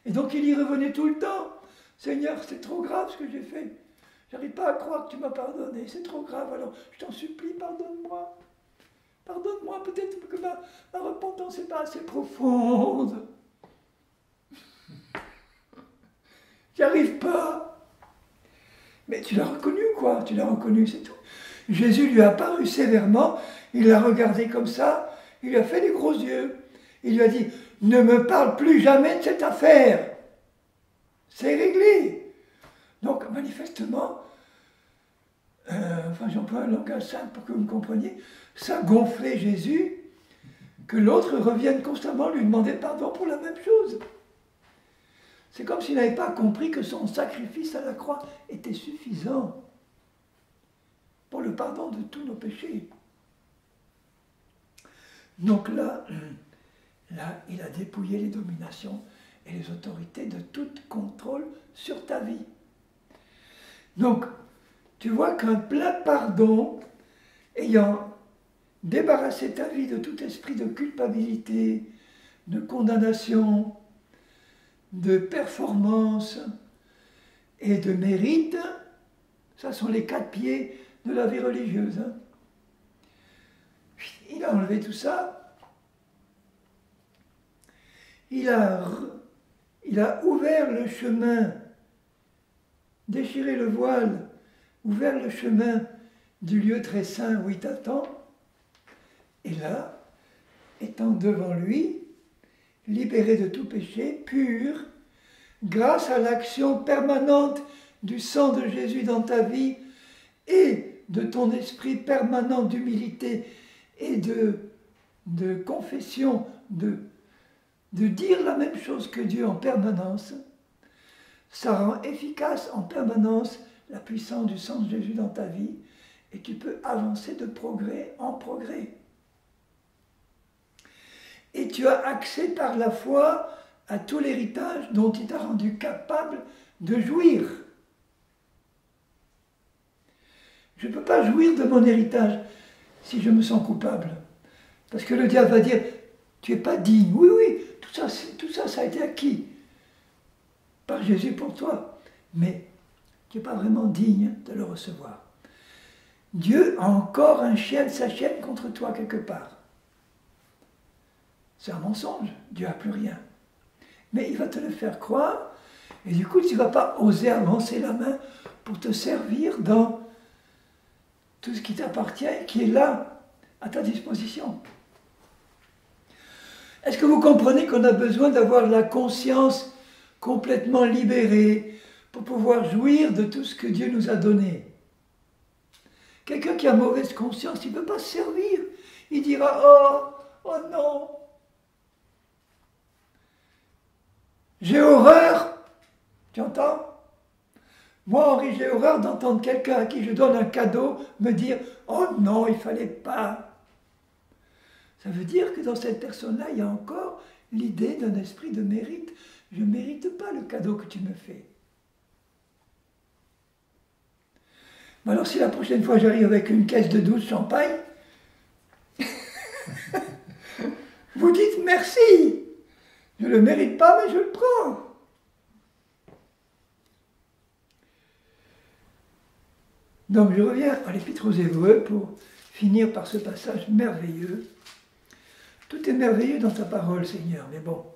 Et donc il y revenait tout le temps. Seigneur, c'est trop grave ce que j'ai fait. J'arrive pas à croire que tu m'as pardonné, c'est trop grave, alors je t'en supplie, pardonne-moi. Pardonne-moi, peut-être que ma repentance n'est pas assez profonde. J'y arrive pas. Mais tu l'as reconnu, quoi, tu l'as reconnu, c'est tout. Jésus lui a apparu sévèrement, il l'a regardé comme ça, il lui a fait des gros yeux. Il lui a dit, ne me parle plus jamais de cette affaire. C'est réglé. Donc, manifestement, j'emploie un langage simple pour que vous me compreniez, ça gonflait Jésus, que l'autre revienne constamment lui demander pardon pour la même chose. C'est comme s'il n'avait pas compris que son sacrifice à la croix était suffisant pour le pardon de tous nos péchés. Donc là, il a dépouillé les dominations et les autorités de tout contrôle sur ta vie. Donc, tu vois qu'un plein pardon, ayant débarrassé ta vie de tout esprit de culpabilité, de condamnation, de performance et de mérite, ça sont les 4 pieds de la vie religieuse. Hein. Il a enlevé tout ça. Il a ouvert le chemin, déchiré le voile, ouvert le chemin du lieu très saint où il t'attend. Et là, étant devant lui, libéré de tout péché, pur, grâce à l'action permanente du sang de Jésus dans ta vie et de ton esprit permanent d'humilité et de confession, de dire la même chose que Dieu en permanence, ça rend efficace en permanence la puissance du sang de Jésus dans ta vie et tu peux avancer de progrès en progrès. Et tu as accès par la foi à tout l'héritage dont il t'a rendu capable de jouir. Je ne peux pas jouir de mon héritage si je me sens coupable. Parce que le diable va dire, tu n'es pas digne. Oui, oui, tout ça, ça a été acquis par Jésus pour toi. Mais tu n'es pas vraiment digne de le recevoir. Dieu a encore sa chaîne contre toi quelque part. C'est un mensonge, Dieu n'a plus rien. Mais il va te le faire croire, et du coup tu ne vas pas oser avancer la main pour te servir dans tout ce qui t'appartient, qui est là, à ta disposition. Est-ce que vous comprenez qu'on a besoin d'avoir la conscience complètement libérée pour pouvoir jouir de tout ce que Dieu nous a donné? Quelqu'un qui a mauvaise conscience, il ne peut pas se servir. Il dira, oh non, j'ai horreur, tu entends? Moi, Henri, j'ai horreur d'entendre quelqu'un à qui je donne un cadeau me dire « Oh non, il ne fallait pas ». Ça veut dire que dans cette personne-là, il y a encore l'idée d'un esprit de mérite. Je ne mérite pas le cadeau que tu me fais. Mais alors si la prochaine fois j'arrive avec une caisse de 12 champagne, vous dites merci. Je ne le mérite pas, mais je le prends. Donc je reviens à l'Épître aux Hébreux pour finir par ce passage merveilleux. Tout est merveilleux dans ta parole, Seigneur, mais bon,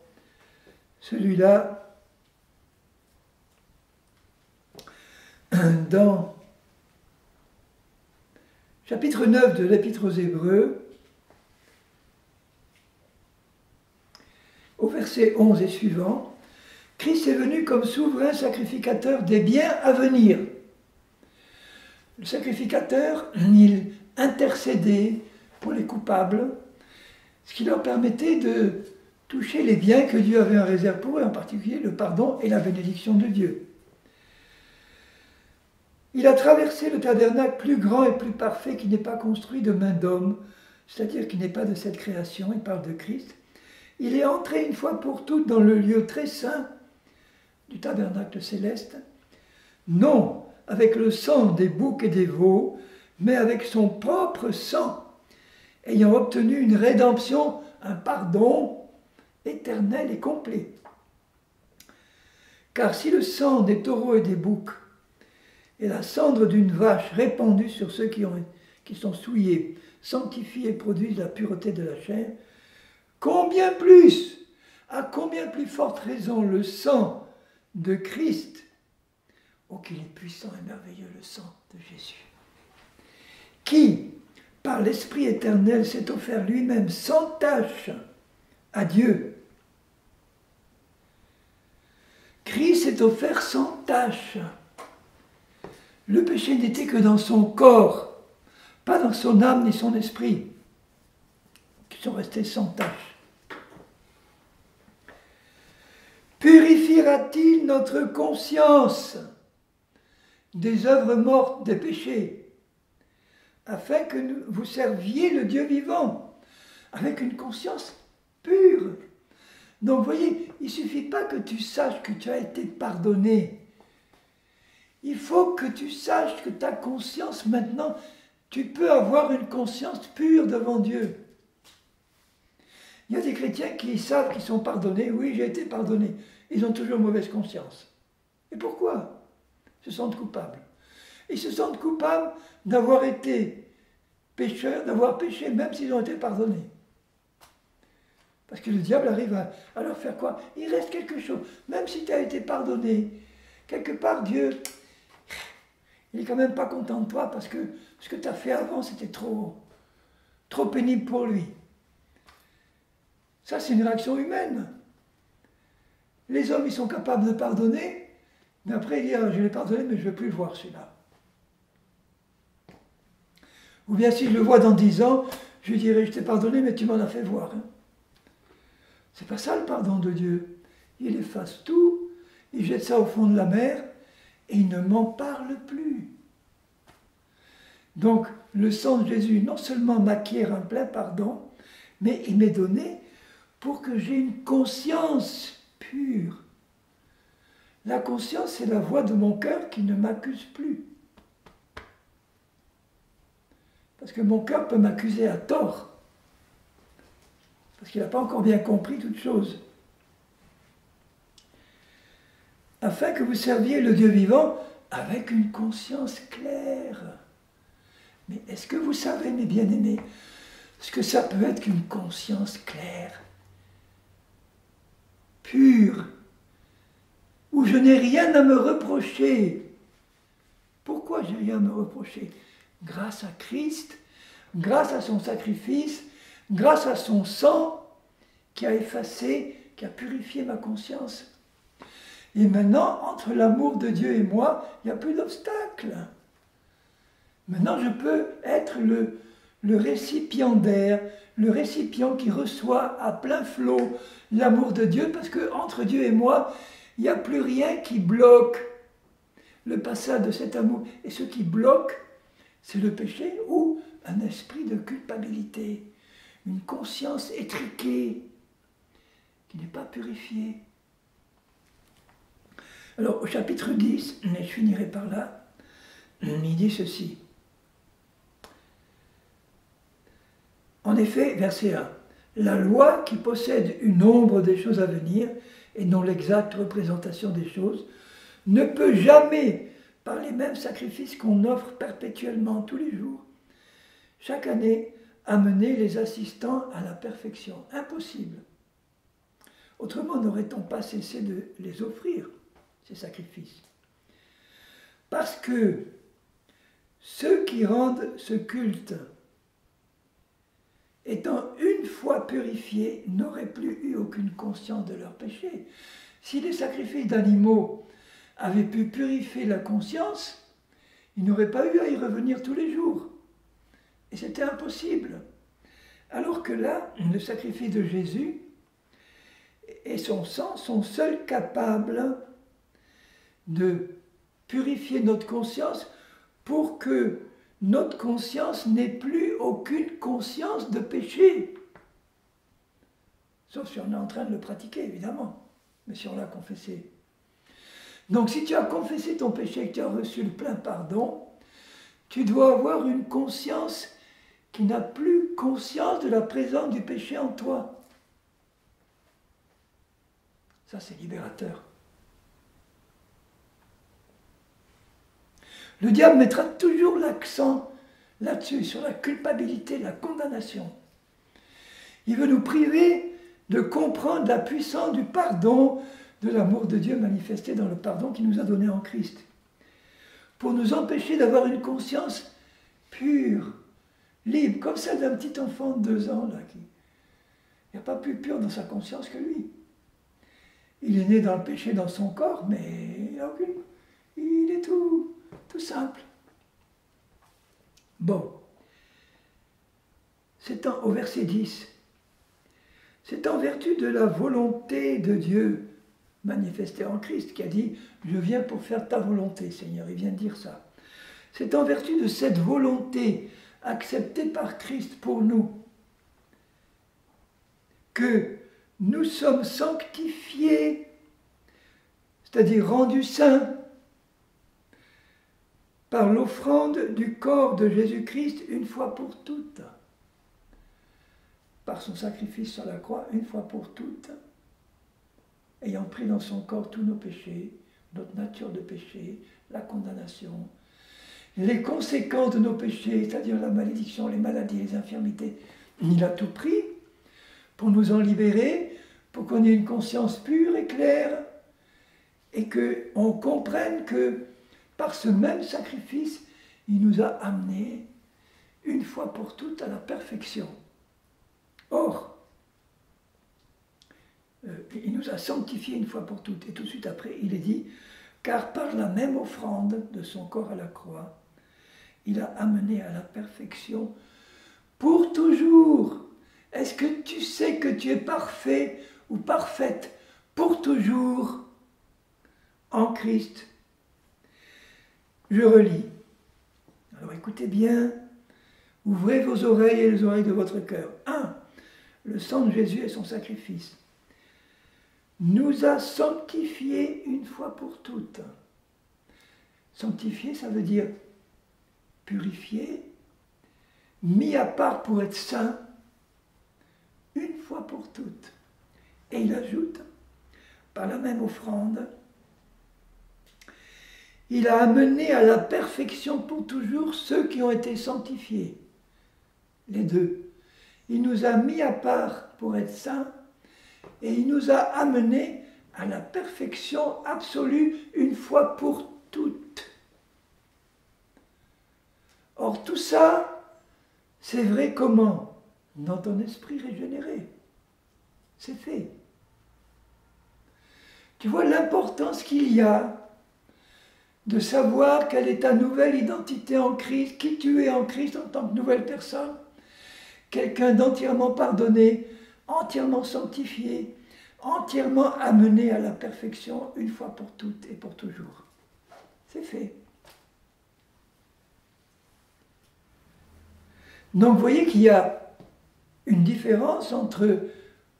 celui-là, dans chapitre 9 de l'Épître aux Hébreux, au verset 11 et suivant, Christ est venu comme souverain sacrificateur des biens à venir. Le sacrificateur, il intercédait pour les coupables, ce qui leur permettait de toucher les biens que Dieu avait en réserve pour eux, en particulier le pardon et la bénédiction de Dieu. Il a traversé le tabernacle plus grand et plus parfait qui n'est pas construit de main d'homme, c'est-à-dire qui n'est pas de cette création, il parle de Christ, il est entré une fois pour toutes dans le lieu très saint du tabernacle céleste, non avec le sang des boucs et des veaux, mais avec son propre sang, ayant obtenu une rédemption, un pardon éternel et complet. Car si le sang des taureaux et des boucs et la cendre d'une vache répandue sur ceux qui sont souillés sanctifient et produisent la pureté de la chair, combien plus, à combien plus forte raison le sang de Christ, oh qu'il est puissant et merveilleux le sang de Jésus, qui, par l'Esprit éternel, s'est offert lui-même sans tache à Dieu. Christ s'est offert sans tache. Le péché n'était que dans son corps, pas dans son âme ni son esprit, qui sont restés sans tache. Purifiera-t-il notre conscience des œuvres mortes des péchés, afin que vous serviez le Dieu vivant, avec une conscience pure. Donc, vous voyez, il ne suffit pas que tu saches que tu as été pardonné. Il faut que tu saches que ta conscience, maintenant, tu peux avoir une conscience pure devant Dieu. Il y a des chrétiens qui savent qu'ils sont pardonnés. Oui, j'ai été pardonné. Ils ont toujours mauvaise conscience. Et pourquoi? Ils se sentent coupables. Ils se sentent coupables d'avoir été pécheurs, d'avoir péché, même s'ils ont été pardonnés. Parce que le diable arrive à leur faire quoi? Il reste quelque chose. Même si tu as été pardonné, quelque part, Dieu, il n'est quand même pas content de toi parce que ce que tu as fait avant, c'était trop pénible pour lui. Ça, c'est une réaction humaine. Les hommes, ils sont capables de pardonner, mais après, ils disent, ah, je l'ai pardonné, mais je ne veux plus le voir, celui-là. Ou bien, si je le vois dans 10 ans, je lui dirai, je t'ai pardonné, mais tu m'en as fait voir. Hein. C'est pas ça le pardon de Dieu. Il efface tout, il jette ça au fond de la mer, et il ne m'en parle plus. Donc, le sang de Jésus, non seulement m'acquiert un plein pardon, mais il m'est donné pour que j'ai une conscience pure. La conscience, c'est la voix de mon cœur qui ne m'accuse plus. Parce que mon cœur peut m'accuser à tort. Parce qu'il n'a pas encore bien compris toute chose. Afin que vous serviez le Dieu vivant avec une conscience claire. Mais est-ce que vous savez, mes bien-aimés, ce que ça peut être qu'une conscience claire, pure, où je n'ai rien à me reprocher? Pourquoi j'ai rien à me reprocher? Grâce à Christ, grâce à son sacrifice, grâce à son sang qui a effacé, qui a purifié ma conscience. Et maintenant, entre l'amour de Dieu et moi, il n'y a plus d'obstacle. Maintenant, je peux être le récipiendaire, le récipient qui reçoit à plein flot l'amour de Dieu, parce qu'entre Dieu et moi, il n'y a plus rien qui bloque le passage de cet amour. Et ce qui bloque, c'est le péché ou un esprit de culpabilité, une conscience étriquée qui n'est pas purifiée. Alors, au chapitre 10, et je finirai par là, il dit ceci. En effet, verset 1, la loi qui possède une ombre des choses à venir et non l'exacte représentation des choses, ne peut jamais, par les mêmes sacrifices qu'on offre perpétuellement tous les jours, chaque année, amener les assistants à la perfection. Impossible. Autrement, n'aurait-on pas cessé de les offrir, ces sacrifices? Parce que ceux qui rendent ce culte, étant une fois purifiés, n'auraient plus eu aucune conscience de leur péché. Si les sacrifices d'animaux avaient pu purifier la conscience, ils n'auraient pas eu à y revenir tous les jours. Et c'était impossible. Alors que là, le sacrifice de Jésus et son sang sont seuls capables de purifier notre conscience pour que notre conscience n'ait plus aucune conscience de péché. Sauf si on est en train de le pratiquer, évidemment, mais si on l'a confessé. Donc si tu as confessé ton péché et que tu as reçu le plein pardon, tu dois avoir une conscience qui n'a plus conscience de la présence du péché en toi. Ça, c'est libérateur. Le diable mettra toujours l'accent là-dessus, sur la culpabilité, la condamnation. Il veut nous priver de comprendre la puissance du pardon, de l'amour de Dieu manifesté dans le pardon qu'il nous a donné en Christ. Pour nous empêcher d'avoir une conscience pure, libre, comme celle d'un petit enfant de 2 ans, là, qui n'y a pas plus pur dans sa conscience que lui. Il est né dans le péché dans son corps, mais il est tout simple. Bon. C'est au verset 10. C'est en vertu de la volonté de Dieu manifestée en Christ qui a dit « Je viens pour faire ta volonté, Seigneur ». Il vient de dire ça. C'est en vertu de cette volonté acceptée par Christ pour nous que nous sommes sanctifiés, c'est-à-dire rendus saints, par l'offrande du corps de Jésus-Christ une fois pour toutes, par son sacrifice sur la croix une fois pour toutes, ayant pris dans son corps tous nos péchés, notre nature de péché, la condamnation, les conséquences de nos péchés, c'est-à-dire la malédiction, les maladies, les infirmités. Il a tout pris pour nous en libérer, pour qu'on ait une conscience pure et claire, et qu'on comprenne que par ce même sacrifice, il nous a amenés une fois pour toutes à la perfection. Or, il nous a sanctifiés une fois pour toutes. Et tout de suite après, il est dit, car par la même offrande de son corps à la croix, il a amené à la perfection pour toujours. Est-ce que tu sais que tu es parfait ou parfaite pour toujours en Christ? Je relis. Alors écoutez bien, ouvrez vos oreilles et les oreilles de votre cœur. 1. Le sang de Jésus et son sacrifice nous a sanctifiés une fois pour toutes. Sanctifié, ça veut dire purifié, mis à part pour être saint, une fois pour toutes. Et il ajoute, par la même offrande, il a amené à la perfection pour toujours ceux qui ont été sanctifiés. Les deux. Il nous a mis à part pour être saints et il nous a amenés à la perfection absolue une fois pour toutes. Or tout ça, c'est vrai comment? Dans ton esprit régénéré. C'est fait. Tu vois l'importance qu'il y a de savoir quelle est ta nouvelle identité en Christ, qui tu es en Christ en tant que nouvelle personne, quelqu'un d'entièrement pardonné, entièrement sanctifié, entièrement amené à la perfection une fois pour toutes et pour toujours. C'est fait. Donc vous voyez qu'il y a une différence entre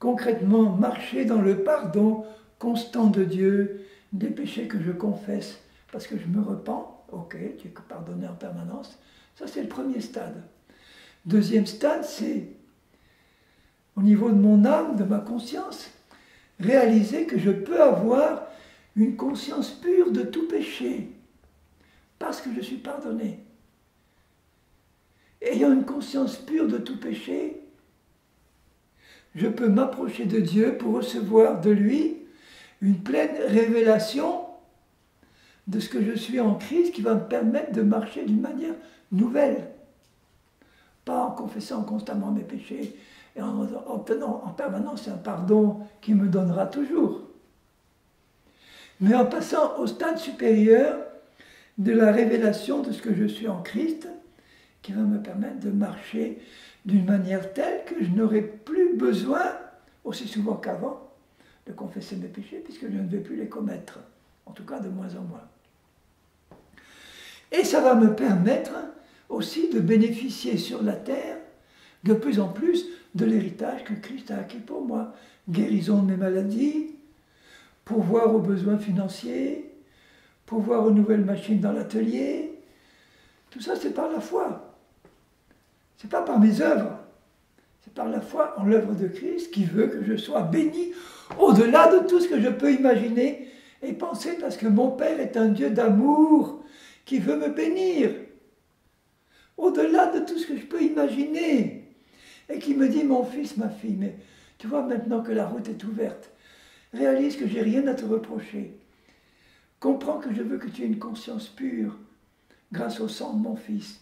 concrètement marcher dans le pardon constant de Dieu, des péchés que je confesse parce que je me repens, ok, tu es pardonné en permanence, ça c'est le premier stade. Deuxième stade, c'est au niveau de mon âme, de ma conscience, réaliser que je peux avoir une conscience pure de tout péché parce que je suis pardonné. Ayant une conscience pure de tout péché, je peux m'approcher de Dieu pour recevoir de lui une pleine révélation de ce que je suis en Christ qui va me permettre de marcher d'une manière nouvelle. Pas en confessant constamment mes péchés et en obtenant en permanence un pardon qui me donnera toujours. Mais en passant au stade supérieur de la révélation de ce que je suis en Christ, qui va me permettre de marcher d'une manière telle que je n'aurai plus besoin, aussi souvent qu'avant, de confesser mes péchés, puisque je ne vais plus les commettre, en tout cas de moins en moins. Et ça va me permettre aussi de bénéficier sur la terre de plus en plus de l'héritage que Christ a acquis pour moi. Guérison de mes maladies, pourvoir aux besoins financiers, pourvoir aux nouvelles machines dans l'atelier. Tout ça, c'est par la foi. C'est pas par mes œuvres. C'est par la foi en l'œuvre de Christ qui veut que je sois béni au-delà de tout ce que je peux imaginer et penser, parce que mon Père est un Dieu d'amour qui veut me bénir. Au-delà de tout ce que je peux imaginer. Et qui me dit, mon fils, ma fille, mais tu vois maintenant que la route est ouverte, réalise que j'ai rien à te reprocher. Comprends que je veux que tu aies une conscience pure grâce au sang de mon fils.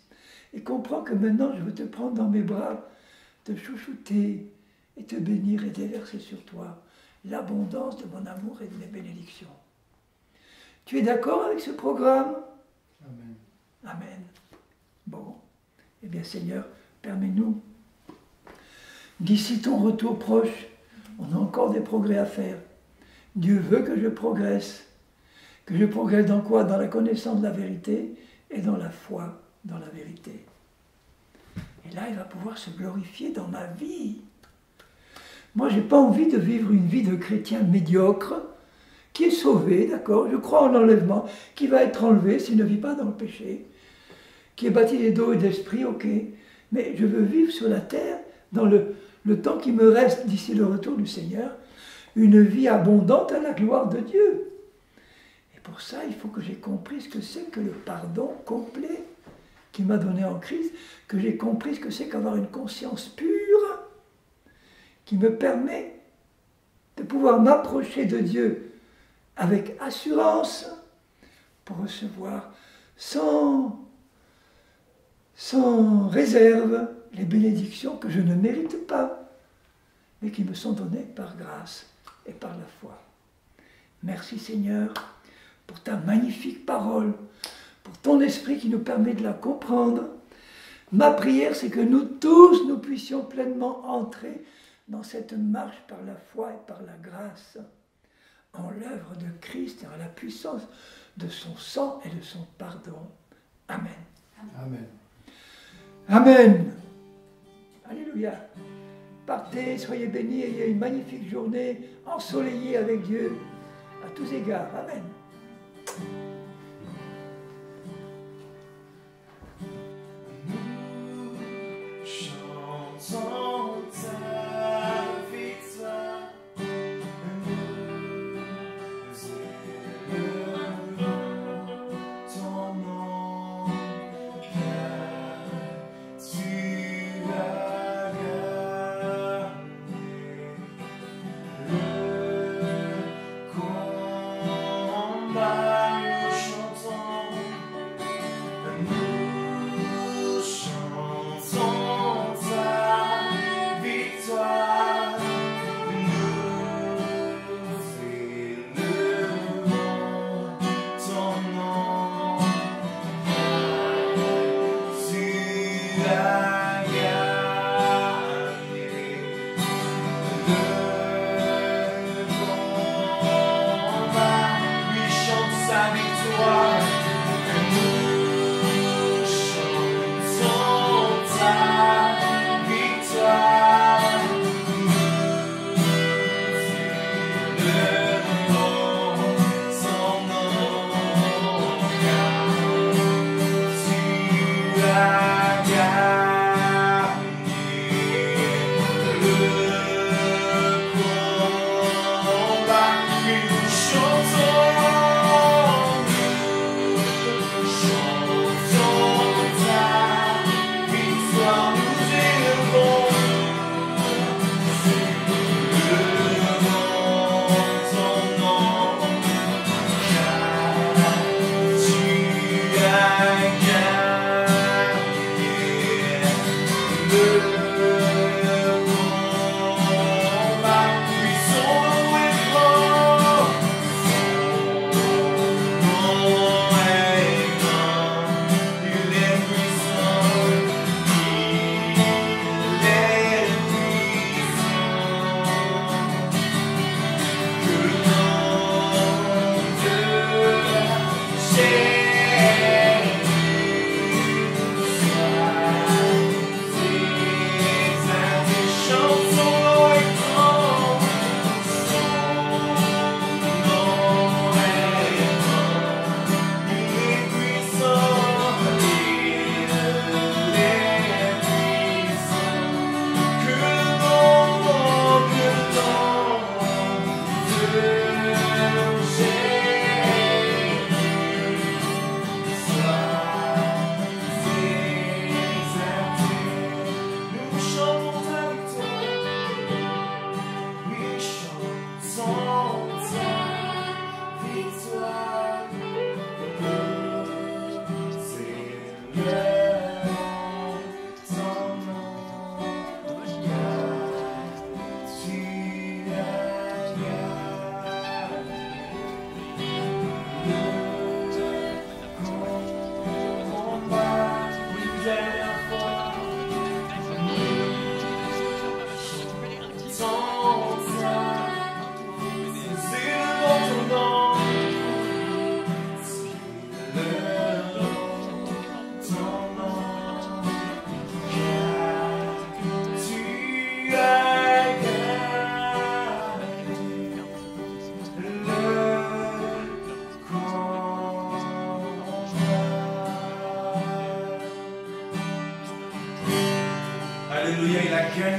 Et comprends que maintenant je veux te prendre dans mes bras, te chouchouter et te bénir et déverser sur toi l'abondance de mon amour et de mes bénédictions. Tu es d'accord avec ce programme? Amen. Amen. Bon, eh bien Seigneur, permets-nous, d'ici ton retour proche, on a encore des progrès à faire. Dieu veut que je progresse. Que je progresse dans quoi? Dans la connaissance de la vérité et dans la foi dans la vérité. Et là, il va pouvoir se glorifier dans ma vie. Moi, je n'ai pas envie de vivre une vie de chrétien médiocre, qui est sauvé, d'accord, je crois en l'enlèvement, qui va être enlevé s'il ne vit pas dans le péché, qui est baptisé d'eau et d'esprit, ok, mais je veux vivre sur la terre, dans le temps qui me reste d'ici le retour du Seigneur, une vie abondante à la gloire de Dieu. Et pour ça, il faut que j'ai compris ce que c'est que le pardon complet qu'il m'a donné en Christ, que j'ai compris ce que c'est qu'avoir une conscience pure, qui me permet de pouvoir m'approcher de Dieu avec assurance pour recevoir sans réserve les bénédictions que je ne mérite pas, mais qui me sont données par grâce et par la foi. Merci Seigneur pour ta magnifique parole, pour ton esprit qui nous permet de la comprendre. Ma prière, c'est que nous tous, nous puissions pleinement entrer dans cette marche par la foi et par la grâce, en l'œuvre de Christ et en la puissance de son sang et de son pardon. Amen. Amen. Amen. Alléluia. Partez, soyez bénis, ayez une magnifique journée ensoleillée avec Dieu à tous égards. Amen. Chantons ta victoire, nous élevons ton nom, car tu as gagné le combat.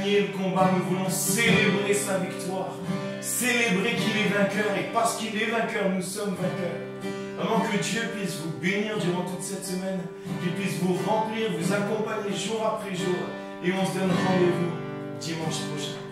gagné le combat, nous voulons célébrer sa victoire. Célébrer qu'il est vainqueur, et parce qu'il est vainqueur, nous sommes vainqueurs. Vraiment que Dieu puisse vous bénir durant toute cette semaine, qu'il puisse vous remplir, vous accompagner jour après jour, et on se donne rendez-vous dimanche prochain.